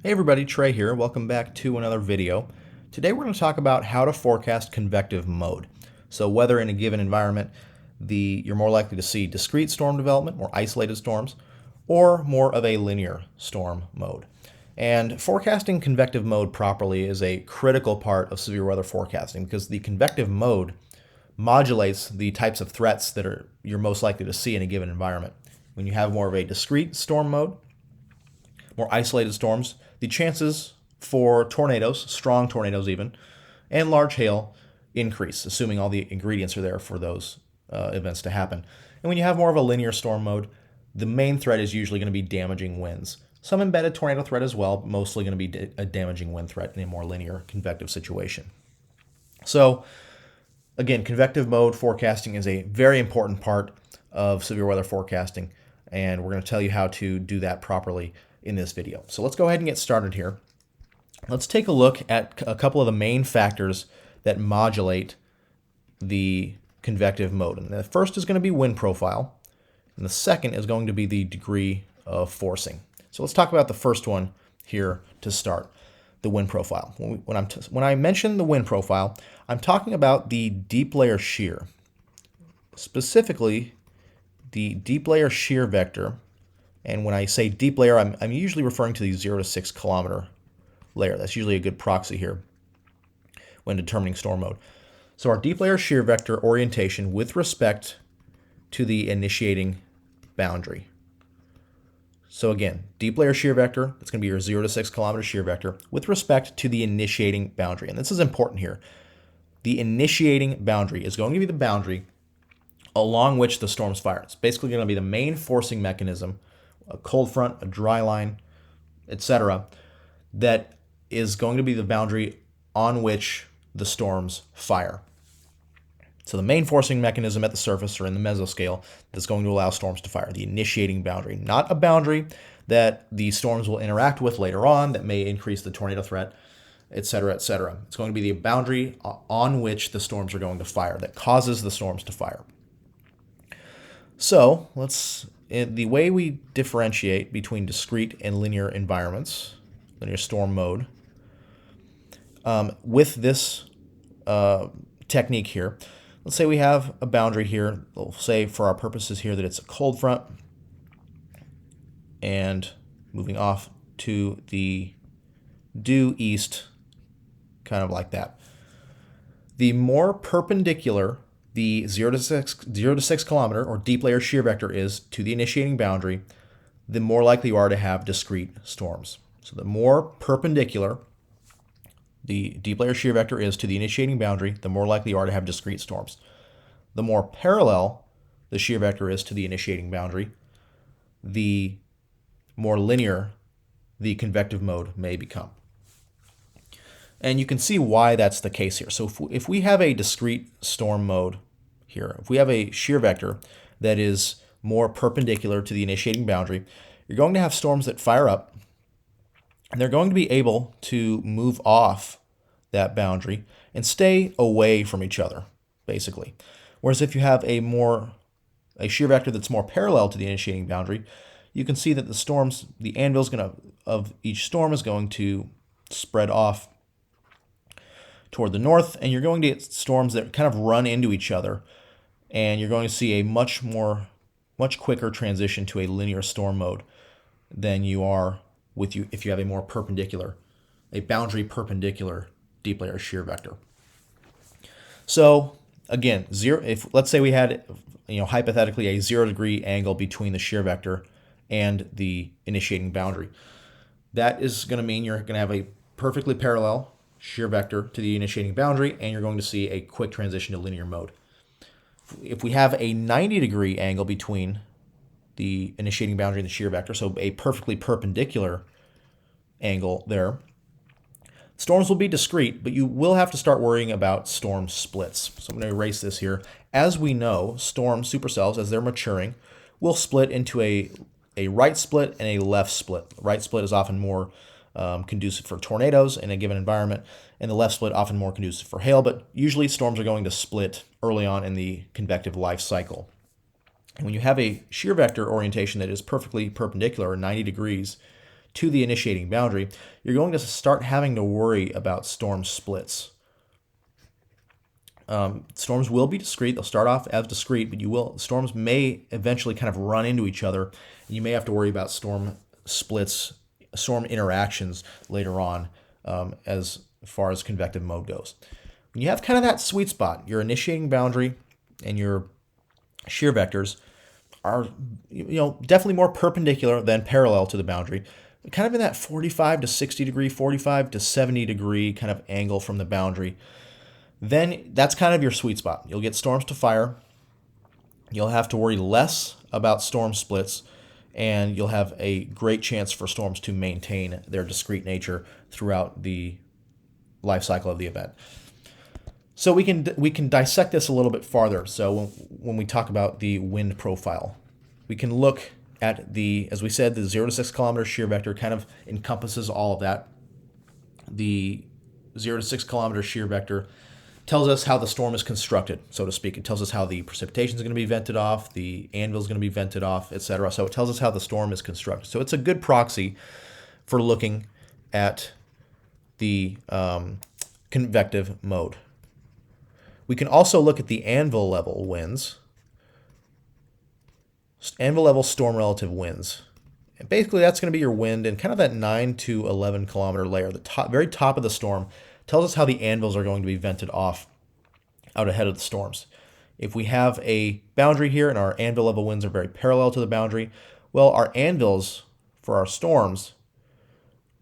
Hey everybody, Trey here. Welcome back to another video. Today we're going to talk about how to forecast convective mode. So whether in a given environment you're more likely to see discrete storm development, more isolated storms, or more of a linear storm mode. And forecasting convective mode properly is a critical part of severe weather forecasting because the convective mode modulates the types of threats that you're most likely to see in a given environment. When you have more of a discrete storm mode, more isolated storms, the chances for tornadoes, strong tornadoes even, and large hail increase, assuming all the ingredients are there for those events to happen. And when you have more of a linear storm mode, the main threat is usually going to be damaging winds. Some embedded tornado threat as well, mostly going to be a damaging wind threat in a more linear convective situation. So again, convective mode forecasting is a very important part of severe weather forecasting, and we're going to tell you how to do that properly in this video. So let's go ahead and get started here. Let's take a look at a couple of the main factors that modulate the convective mode. And the first is going to be wind profile, and the second is going to be the degree of forcing. So let's talk about the first one here to start, the wind profile. When I mention the wind profile, I'm talking about the deep layer shear, specifically the deep layer shear vector. And when I say deep layer, I'm usually referring to the 0 to 6 kilometer layer. That's usually a good proxy here when determining storm mode. So our deep layer shear vector orientation with respect to the initiating boundary. So again, deep layer shear vector, that's going to be your 0 to 6 kilometer shear vector with respect to the initiating boundary. And this is important here. The initiating boundary is going to be the boundary along which the storm's fire. It's basically going to be the main forcing mechanism, a cold front, a dry line, etc., that is going to be the boundary on which the storms fire. So the main forcing mechanism at the surface or in the mesoscale that's going to allow storms to fire, the initiating boundary, not a boundary that the storms will interact with later on that may increase the tornado threat, etc., etc. It's going to be the boundary on which the storms are going to fire, that causes the storms to fire. So the way we differentiate between discrete and linear environments, linear storm mode, with this technique here, let's say we have a boundary here. We'll say for our purposes here that it's a cold front, and moving off to the due east, kind of like that. The more perpendicular the 0 to 6 kilometer or deep layer shear vector is to the initiating boundary, the more likely you are to have discrete storms. So the more perpendicular the deep layer shear vector is to the initiating boundary, the more likely you are to have discrete storms. The more parallel the shear vector is to the initiating boundary, the more linear the convective mode may become. And you can see why that's the case here. So if we have a discrete storm mode here, if we have a shear vector that is more perpendicular to the initiating boundary, you're going to have storms that fire up, and they're going to be able to move off that boundary and stay away from each other, basically. Whereas if you have a shear vector that's more parallel to the initiating boundary, you can see that the anvil of each storm is going to spread off toward the north, and you're going to get storms that kind of run into each other, and you're going to see a much quicker transition to a linear storm mode than you are if you have a boundary perpendicular deep layer shear vector. So again, let's say we had hypothetically a 0-degree angle between the shear vector and the initiating boundary. That is going to mean you're going to have a perfectly parallel shear vector to the initiating boundary, and you're going to see a quick transition to linear mode. If we have a 90-degree angle between the initiating boundary and the shear vector, so a perfectly perpendicular angle there, storms will be discrete, but you will have to start worrying about storm splits. So I'm going to erase this here. As we know, storm supercells, as they're maturing, will split into a right split and a left split. The right split is often more conducive for tornadoes in a given environment, and the left split often more conducive for hail, but usually storms are going to split early on in the convective life cycle. And when you have a shear vector orientation that is perfectly perpendicular, or 90 degrees to the initiating boundary, you're going to start having to worry about storm splits. Storms will be discrete. They'll start off as discrete, but storms may eventually kind of run into each other. And you may have to worry about storm splits, storm interactions later on as far as convective mode goes. When you have kind of that sweet spot, your initiating boundary and your shear vectors are definitely more perpendicular than parallel to the boundary, kind of in that 45 to 60 degree, 45 to 70 degree kind of angle from the boundary. Then that's kind of your sweet spot. You'll get storms to fire. You'll have to worry less about storm splits, and you'll have a great chance for storms to maintain their discrete nature throughout the life cycle of the event. So we can dissect this a little bit farther. So when we talk about the wind profile, we can look at as we said, the 0 to 6 kilometer shear vector kind of encompasses all of that. The 0 to 6 kilometer shear vector tells us how the storm is constructed, so to speak. It tells us how the precipitation is going to be vented off, the anvil is going to be vented off, etc. So it tells us how the storm is constructed. So it's a good proxy for looking at the convective mode. We can also look at the anvil level winds, anvil level storm relative winds. And basically that's going to be your wind in kind of that 9 to 11 kilometer layer. The very top of the storm tells us how the anvils are going to be vented off out ahead of the storms. If we have a boundary here and our anvil level winds are very parallel to the boundary, well, our anvils for our storms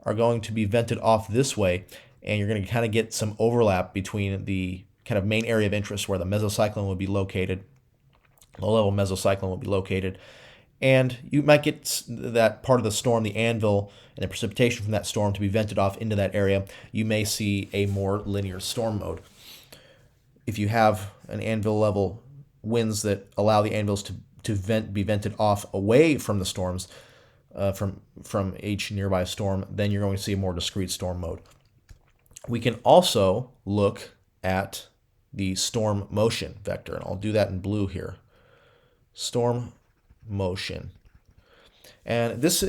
are going to be vented off this way, and you're going to kind of get some overlap between the kind of main area of interest where the mesocyclone will be located, low-level mesocyclone will be located, and you might get that part of the storm, the anvil, and the precipitation from that storm to be vented off into that area. You may see a more linear storm mode. If you have an anvil level winds that allow the anvils to be vented off away from the storms, from each nearby storm, then you're going to see a more discrete storm mode. We can also look at the storm motion vector, and I'll do that in blue here. Storm motion. And this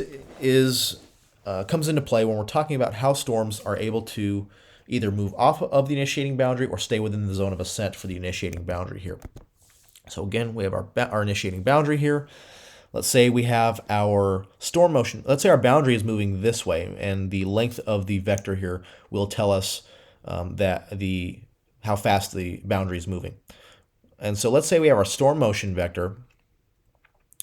comes into play when we're talking about how storms are able to either move off of the initiating boundary or stay within the zone of ascent for the initiating boundary here. So again, we have our initiating boundary here. Let's say we have our storm motion. Let's say our boundary is moving this way, and the length of the vector here will tell us how fast the boundary is moving. And so let's say we have our storm motion vector.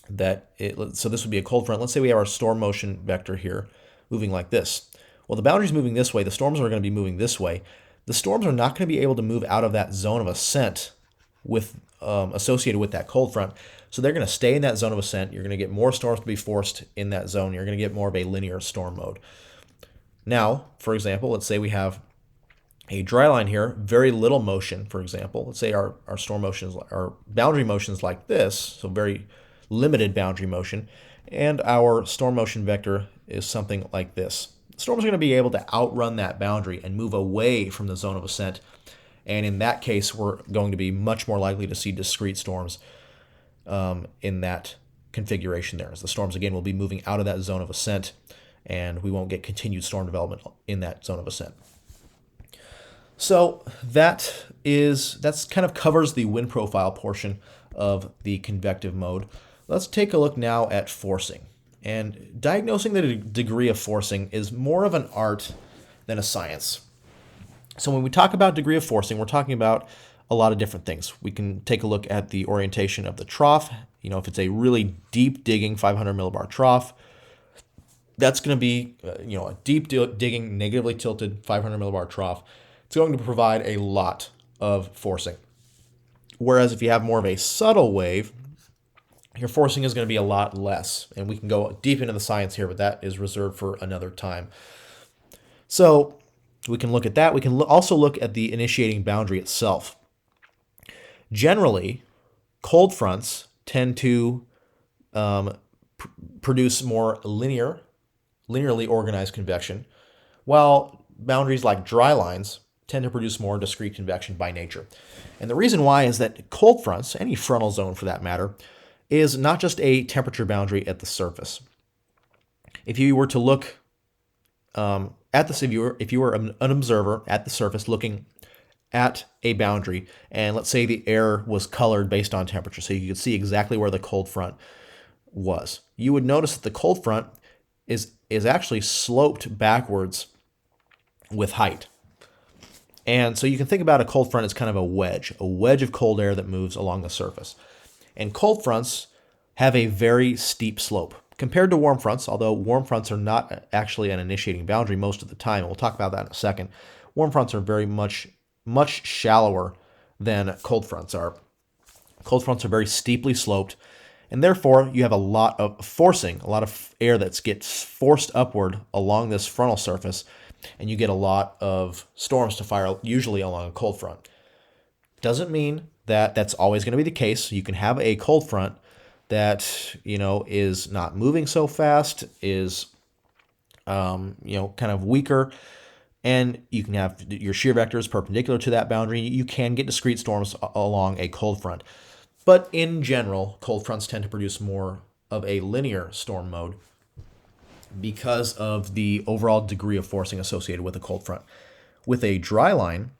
So this would be a cold front. Let's say we have our storm motion vector here moving like this. Well, the boundary is moving this way. The storms are going to be moving this way. The storms are not going to be able to move out of that zone of ascent associated with that cold front. So they're going to stay in that zone of ascent. You're going to get more storms to be forced in that zone. You're going to get more of a linear storm mode. Now, for example, let's say we have a dry line here, very little motion, for example. Let's say our storm motions, our boundary motions like this, so very limited boundary motion, and our storm motion vector is something like this. The storms are going to be able to outrun that boundary and move away from the zone of ascent, and in that case, we're going to be much more likely to see discrete storms in that configuration there, as the storms, again, will be moving out of that zone of ascent, and we won't get continued storm development in that zone of ascent. So that's kind of covers the wind profile portion of the convective mode. Let's take a look now at forcing. And diagnosing the degree of forcing is more of an art than a science. So when we talk about degree of forcing, we're talking about a lot of different things. We can take a look at the orientation of the trough. If it's a really deep digging 500 millibar trough, that's going to be a deep digging, negatively tilted 500 millibar trough. It's going to provide a lot of forcing. Whereas if you have more of a subtle wave, your forcing is going to be a lot less. And we can go deep into the science here, but that is reserved for another time. So we can look at that. We can also look at the initiating boundary itself. Generally, cold fronts tend to produce more linearly organized convection, while boundaries like dry lines tend to produce more discrete convection by nature. And the reason why is that cold fronts, any frontal zone for that matter, is not just a temperature boundary at the surface. If you were to look at this, if you were an observer at the surface looking at a boundary, and let's say the air was colored based on temperature, so you could see exactly where the cold front was, you would notice that the cold front is actually sloped backwards with height. And so you can think about a cold front as kind of a wedge of cold air that moves along the surface. And cold fronts have a very steep slope compared to warm fronts, although warm fronts are not actually an initiating boundary most of the time. We'll talk about that in a second. Warm fronts are very much shallower than cold fronts are. Cold fronts are very steeply sloped, and therefore you have a lot of forcing, a lot of air that gets forced upward along this frontal surface, and you get a lot of storms to fire usually along a cold front. Doesn't mean that that's always going to be the case. You can have a cold front that, is not moving so fast, is, kind of weaker, and you can have your shear vectors perpendicular to that boundary. You can get discrete storms along a cold front. But in general, cold fronts tend to produce more of a linear storm mode because of the overall degree of forcing associated with a cold front. With a dry line,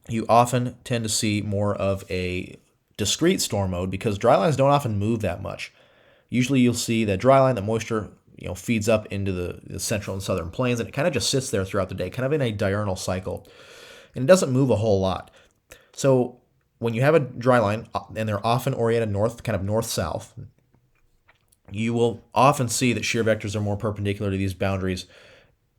you often tend to see more of a discrete storm mode because dry lines don't often move that much. Usually you'll see that dry line, the moisture feeds up into the central and southern plains, and it kind of just sits there throughout the day, kind of in a diurnal cycle, and it doesn't move a whole lot. So when you have a dry line, and they're often oriented north, kind of north-south, you will often see that shear vectors are more perpendicular to these boundaries,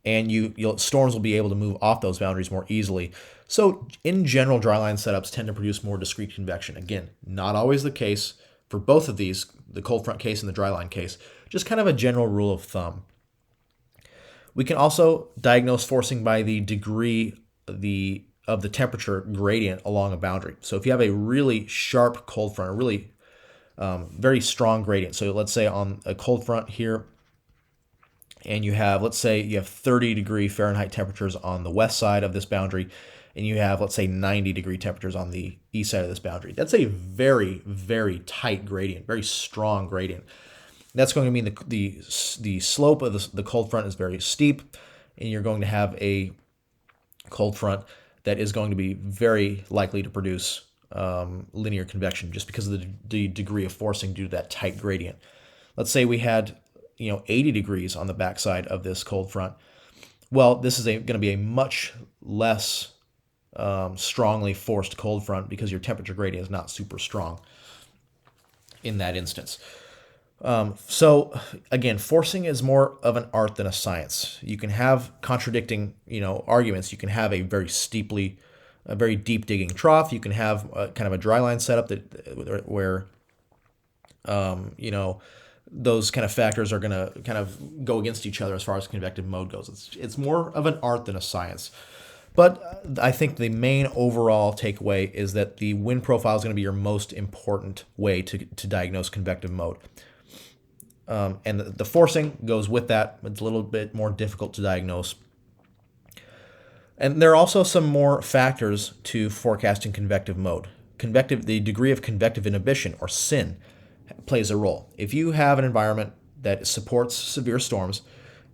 and storms will be able to move off those boundaries more easily. So in general, dry line setups tend to produce more discrete convection. Again, not always the case for both of these, the cold front case and the dry line case, just kind of a general rule of thumb. We can also diagnose forcing by the degree of the temperature gradient along a boundary. So if you have a really sharp cold front, a really very strong gradient. So let's say on a cold front here, and let's say you have 30-degree Fahrenheit temperatures on the west side of this boundary, and you have, let's say, 90-degree temperatures on the east side of this boundary. That's a very, very tight gradient, very strong gradient. That's going to mean the slope of the cold front is very steep, and you're going to have a cold front that is going to be very likely to produce linear convection just because of the degree of forcing due to that tight gradient. Let's say we had 80 degrees on the backside of this cold front. Well, this is going to be a much less strongly forced cold front because your temperature gradient is not super strong in that instance. So again, forcing is more of an art than a science. You can have contradicting, arguments. You can have a very deep digging trough. You can have kind of a dry line setup where, those kind of factors are going to kind of go against each other as far as convective mode goes. It's more of an art than a science. But I think the main overall takeaway is that the wind profile is going to be your most important way to diagnose convective mode. And the forcing goes with that. It's a little bit more difficult to diagnose. And there are also some more factors to forecasting convective mode. The degree of convective inhibition, or SIN, plays a role. If you have an environment that supports severe storms,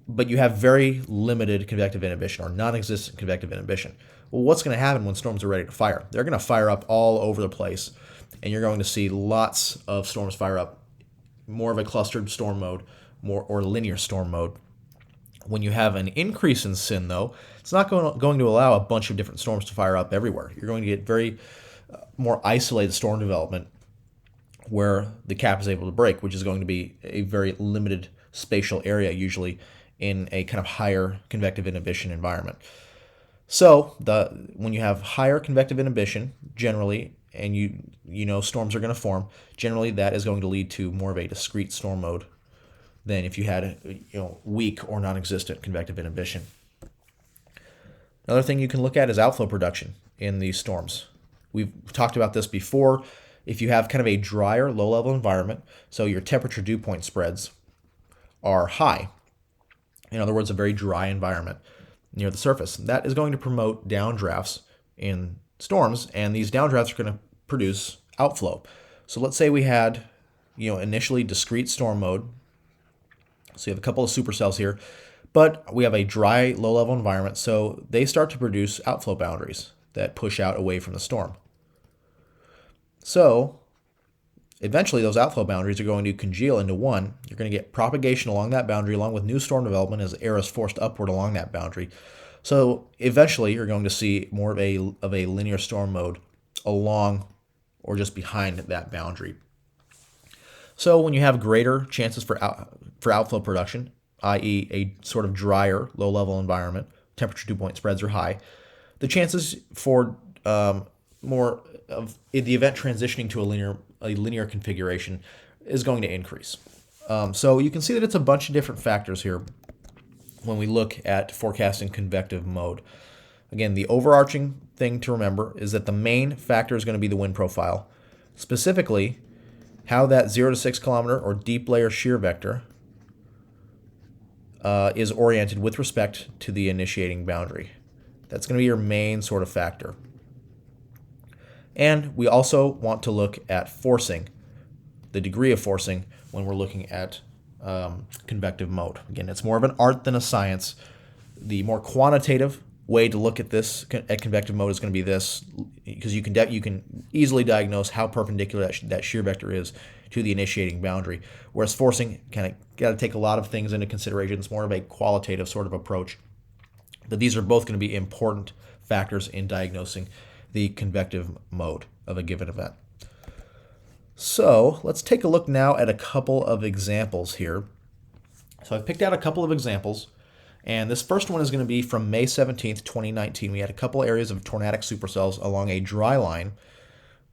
but you have very limited convective inhibition or non-existent convective inhibition, well, what's going to happen when storms are ready to fire? They're going to fire up all over the place, and you're going to see lots of storms fire up, more of a clustered storm mode, or linear storm mode. When you have an increase in SIN, though, it's not going to allow a bunch of different storms to fire up everywhere. You're going to get very more isolated storm development where the cap is able to break, which is going to be a very limited spatial area, usually in a kind of higher convective inhibition environment. So when you have higher convective inhibition, generally, and storms are going to form, generally that is going to lead to more of a discrete storm mode than if you had weak or non-existent convective inhibition. Another thing you can look at is outflow production in these storms. We've talked about this before. If you have kind of a drier, low-level environment, so your temperature dew point spreads are high, in other words, a very dry environment near the surface, that is going to promote downdrafts in storms, and these downdrafts are going to produce outflow. So let's say we had, initially discrete storm mode. So you have a couple of supercells here, But we have a dry, low-level environment, so they start to produce outflow boundaries that push out away from the storm. So eventually those outflow boundaries are going to congeal into one. You're going to get propagation along that boundary along with new storm development as air is forced upward along that boundary. So eventually you're going to see more of a linear storm mode along or just behind that boundary. So when you have greater chances for outflow production, i.e. a sort of drier, low-level environment, temperature dew point spreads are high, the chances for more of the event transitioning to a linear configuration is going to increase. So you can see that it's a bunch of different factors here when we look at forecasting convective mode. Again, the overarching thing to remember is that the main factor is going to be the wind profile, specifically how that 0 to 6 kilometer or deep layer shear vector is oriented with respect to the initiating boundary. That's going to be your main sort of factor. And we also want to look at forcing, the degree of forcing, when we're looking at convective mode. Again, it's more of an art than a science. The more quantitative way to look at this at convective mode is going to be this, because you can easily diagnose how perpendicular that shear vector is to the initiating boundary. Whereas forcing kind of got to take a lot of things into consideration. It's more of a qualitative sort of approach. But these are both going to be important factors in diagnosing the convective mode of a given event. So let's take a look now at a couple of examples here. So I've picked out a couple of examples, and this first one is going to be from May 17th, 2019. We had a couple areas of tornadic supercells along a dry line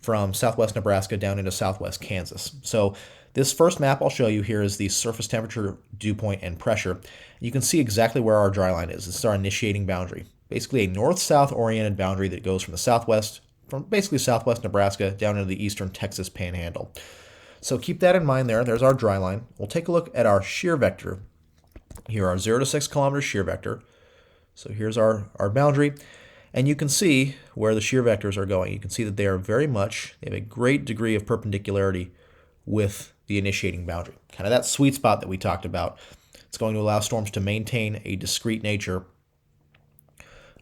from southwest Nebraska down into southwest Kansas. So this first map I'll show you here is the surface temperature, dew point, and pressure. You can see exactly where our dry line is. This is our initiating boundary. Basically a north-south oriented boundary that goes from the southwest, from basically southwest Nebraska down into the eastern Texas panhandle. So keep that in mind there. There's our dry line. We'll take a look at our shear vector. Here, our 0 to 6 kilometer shear vector. So here's our boundary. And you can see where the shear vectors are going. You can see that they have a great degree of perpendicularity with the initiating boundary. Kind of that sweet spot that we talked about. It's going to allow storms to maintain a discrete nature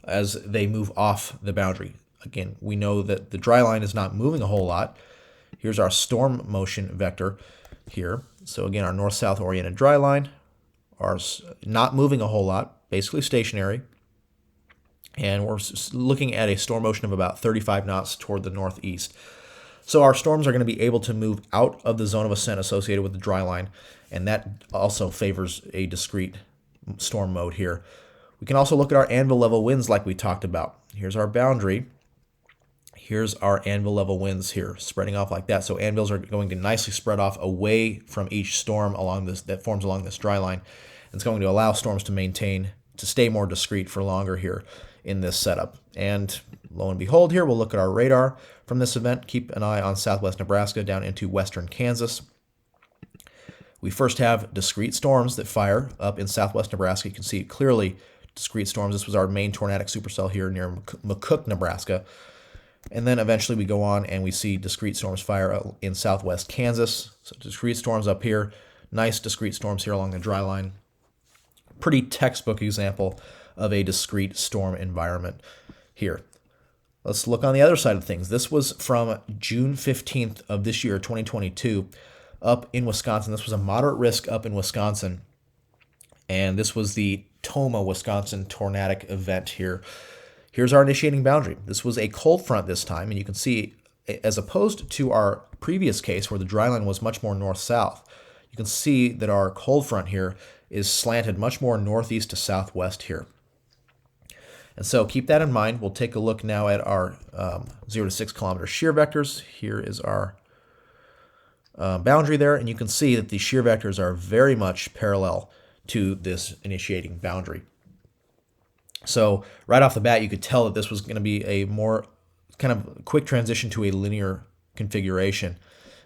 as they move off the boundary. Again, we know that the dry line is not moving a whole lot. Here's our storm motion vector here. So again, our north-south oriented dry line are not moving a whole lot, basically stationary. And we're looking at a storm motion of about 35 knots toward the northeast. So our storms are going to be able to move out of the zone of ascent associated with the dry line, and that also favors a discrete storm mode here. We can also look at our anvil level winds like we talked about. Here's our boundary. Here's our anvil level winds here, spreading off like that. So anvils are going to nicely spread off away from each storm that forms along this dry line. It's going to allow storms to stay more discrete for longer here in this setup. And lo and behold, here we'll look at our radar from this event. Keep an eye on southwest Nebraska down into western Kansas. We first have discrete storms that fire up in southwest Nebraska. You can see clearly discrete storms. This was our main tornadic supercell here near McCook, Nebraska. And then eventually we go on and we see discrete storms fire in southwest Kansas. So discrete storms up here, nice discrete storms here along the dry line. Pretty textbook example of a discrete storm environment here. Let's look on the other side of things. This was from June 15th of this year, 2022, up in Wisconsin. This was a moderate risk up in Wisconsin. And this was the Toma, Wisconsin tornadic event here. Here's our initiating boundary. This was a cold front this time, and you can see, as opposed to our previous case where the dry line was much more north-south, you can see that our cold front here is slanted much more northeast to southwest here. And so keep that in mind. We'll take a look now at our 0 to 6 kilometer shear vectors. Here is our boundary there, and you can see that the shear vectors are very much parallel to this initiating boundary. So right off the bat, you could tell that this was going to be a more kind of quick transition to a linear configuration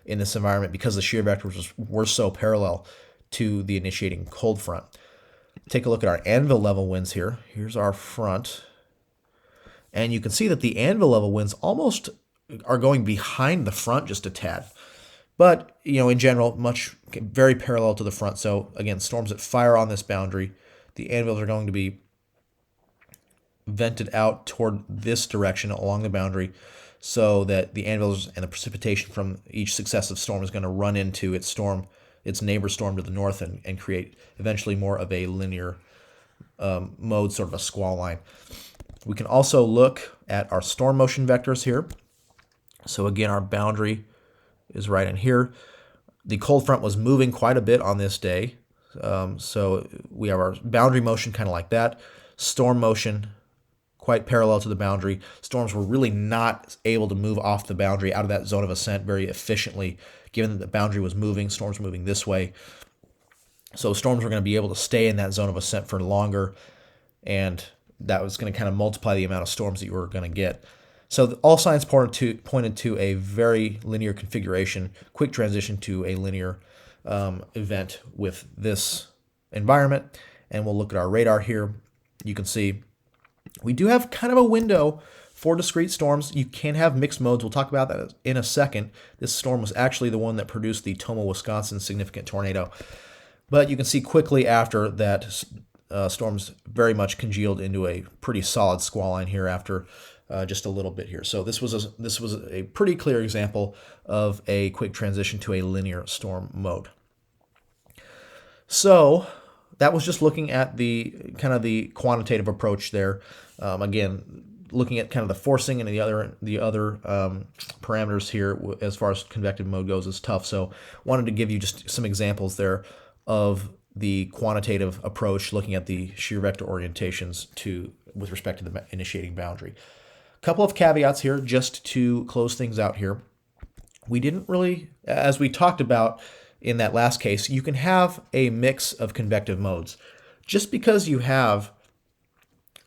in this environment because the shear vectors were so parallel to the initiating cold front. Take a look at our anvil level winds here. Here's our front. And you can see that the anvil level winds almost are going behind the front just a tad. But, in general, very parallel to the front. So, again, storms that fire on this boundary, the anvils are going to be vented out toward this direction along the boundary, so that the anvils and the precipitation from each successive storm is going to run into its neighbor storm to the north, and create eventually more of a linear mode, sort of a squall line. We can also look at our storm motion vectors here. So again, our boundary is right in here. The cold front was moving quite a bit on this day. So we have our boundary motion kind of like that. Storm motion quite parallel to the boundary. Storms were really not able to move off the boundary out of that zone of ascent very efficiently, given that the boundary was moving. Storms were moving this way. So storms were going to be able to stay in that zone of ascent for longer, and that was going to kind of multiply the amount of storms that you were going to get. So all signs pointed to a very linear configuration, quick transition to a linear event with this environment. And we'll look at our radar here. You can see we do have kind of a window for discrete storms. You can have mixed modes. We'll talk about that in a second. This storm was actually the one that produced the Tomah, Wisconsin significant tornado. But you can see quickly after that, storms very much congealed into a pretty solid squall line here after just a little bit here. So this was a pretty clear example of a quick transition to a linear storm mode. So that was just looking at the kind of the quantitative approach there. Again, looking at kind of the forcing and the other parameters here as far as convective mode goes is tough. So wanted to give you just some examples there of the quantitative approach, looking at the shear vector orientations with respect to the initiating boundary. A couple of caveats here just to close things out here. We didn't really, as we talked about in that last case, you can have a mix of convective modes. Just because you have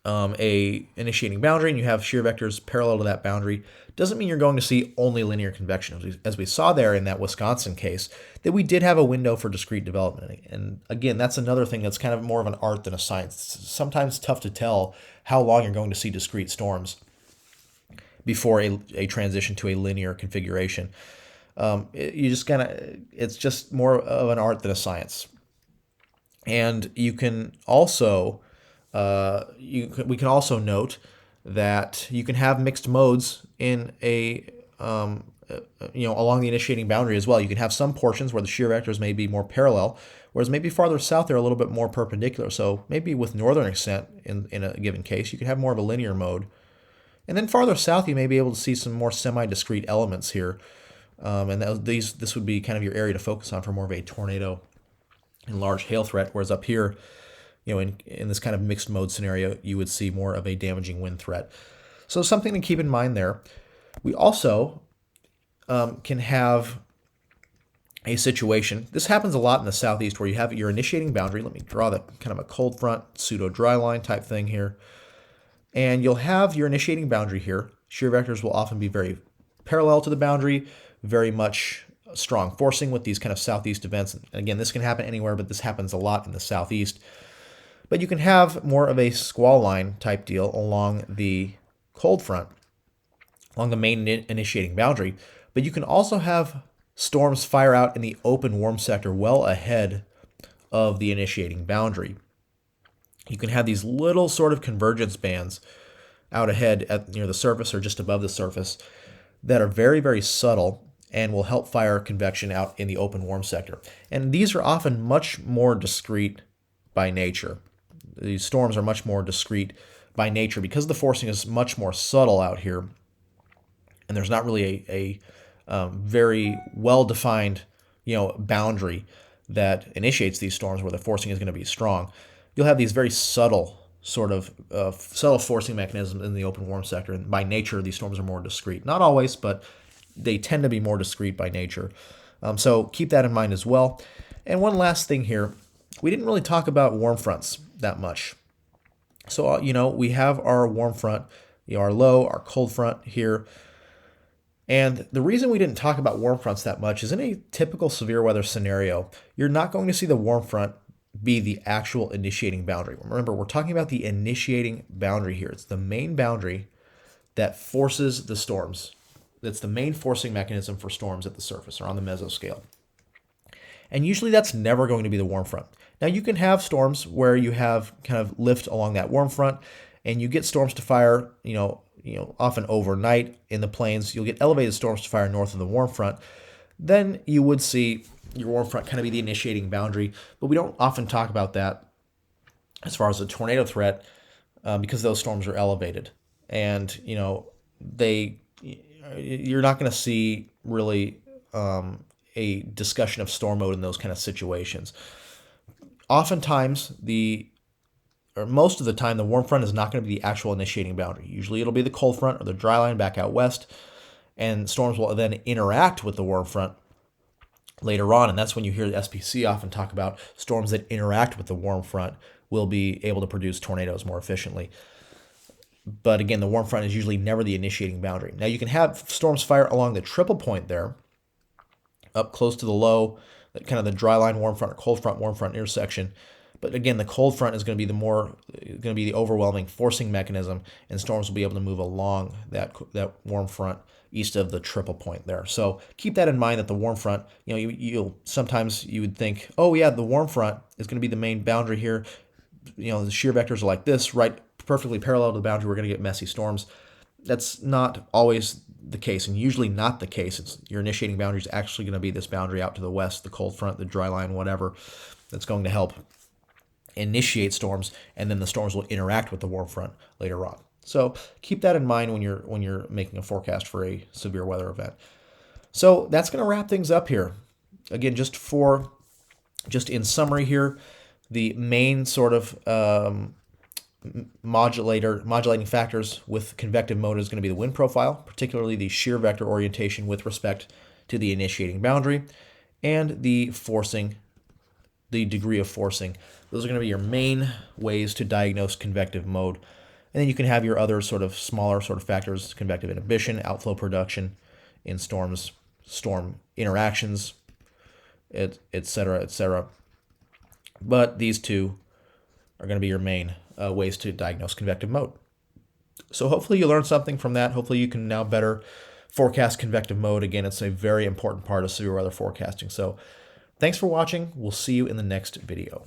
a initiating boundary and you have shear vectors parallel to that boundary doesn't mean you're going to see only linear convection. As we saw there in that Wisconsin case, that we did have a window for discrete development. And again, that's another thing that's kind of more of an art than a science. It's sometimes tough to tell how long you're going to see discrete storms before a transition to a linear configuration. It's just more of an art than a science. And you can also we can also note that you can have mixed modes in along the initiating boundary as well. You can have some portions where the shear vectors may be more parallel, whereas maybe farther south they're a little bit more perpendicular. So maybe with northern ascent in a given case, you could have more of a linear mode. And then farther south, you may be able to see some more semi-discrete elements here. And this would be kind of your area to focus on for more of a tornado and large hail threat, whereas up here, in this kind of mixed mode scenario, you would see more of a damaging wind threat. So something to keep in mind there. We also can have a situation. This happens a lot in the southeast where you have your initiating boundary. Let me draw that kind of a cold front, pseudo dry line type thing here. And you'll have your initiating boundary here. Shear vectors will often be very parallel to the boundary, very much strong forcing with these kind of southeast events. And again, this can happen anywhere, but this happens a lot in the southeast. But you can have more of a squall line type deal along the cold front, along the main initiating boundary. But you can also have storms fire out in the open warm sector well ahead of the initiating boundary. You can have these little sort of convergence bands out ahead near the surface or just above the surface that are very, very subtle and will help fire convection out in the open warm sector. And these are often much more discrete by nature. These storms are much more discrete by nature because the forcing is much more subtle out here, and there's not really a very well-defined boundary that initiates these storms where the forcing is going to be strong. You'll have these very subtle sort of subtle forcing mechanisms in the open warm sector, and by nature these storms are more discrete. Not always, but they tend to be more discrete by nature. So keep that in mind as well. And one last thing here, we didn't really talk about warm fronts that much. So we have our warm front, our low, our cold front here. And the reason we didn't talk about warm fronts that much is in a typical severe weather scenario, you're not going to see the warm front be the actual initiating boundary. Remember, we're talking about the initiating boundary here. It's the main boundary that forces the storms. That's the main forcing mechanism for storms at the surface or on the mesoscale. And usually that's never going to be the warm front. Now you can have storms where you have kind of lift along that warm front, and you get storms to fire, often overnight in the plains. You'll get elevated storms to fire north of the warm front. Then you would see your warm front kind of be the initiating boundary, but we don't often talk about that as far as a tornado threat because those storms are elevated, and you're not going to see really a discussion of storm mode in those kind of situations. Oftentimes, most of the time, the warm front is not going to be the actual initiating boundary. Usually it'll be the cold front or the dry line back out west, and storms will then interact with the warm front later on, and that's when you hear the SPC often talk about storms that interact with the warm front will be able to produce tornadoes more efficiently. But again, the warm front is usually never the initiating boundary. Now you can have storms fire along the triple point there, up close to the low, kind of the dry line warm front or cold front warm front intersection. But again, the cold front is going to be the overwhelming forcing mechanism, and storms will be able to move along that warm front east of the triple point there. So keep that in mind, that the warm front, sometimes you would think, oh yeah, the warm front is going to be the main boundary here. The shear vectors are like this, right, perfectly parallel to the boundary. We're going to get messy storms. That's not always the case, and usually not the case. Your initiating boundary is actually going to be this boundary out to the west, the cold front, the dry line, whatever, that's going to help initiate storms, and then the storms will interact with the warm front later on. So keep that in mind when you're making a forecast for a severe weather event. So that's going to wrap things up here. Again, just in summary here, the main sort of modulating factors with convective mode is going to be the wind profile, particularly the shear vector orientation with respect to the initiating boundary, and the degree of forcing. Those are going to be your main ways to diagnose convective mode. And then you can have your other sort of smaller sort of factors: convective inhibition, outflow production in storms, storm interactions, et cetera, et cetera. But these two are going to be your main ways to diagnose convective mode. So hopefully you learned something from that. Hopefully you can now better forecast convective mode. Again, it's a very important part of severe weather forecasting. So thanks for watching. We'll see you in the next video.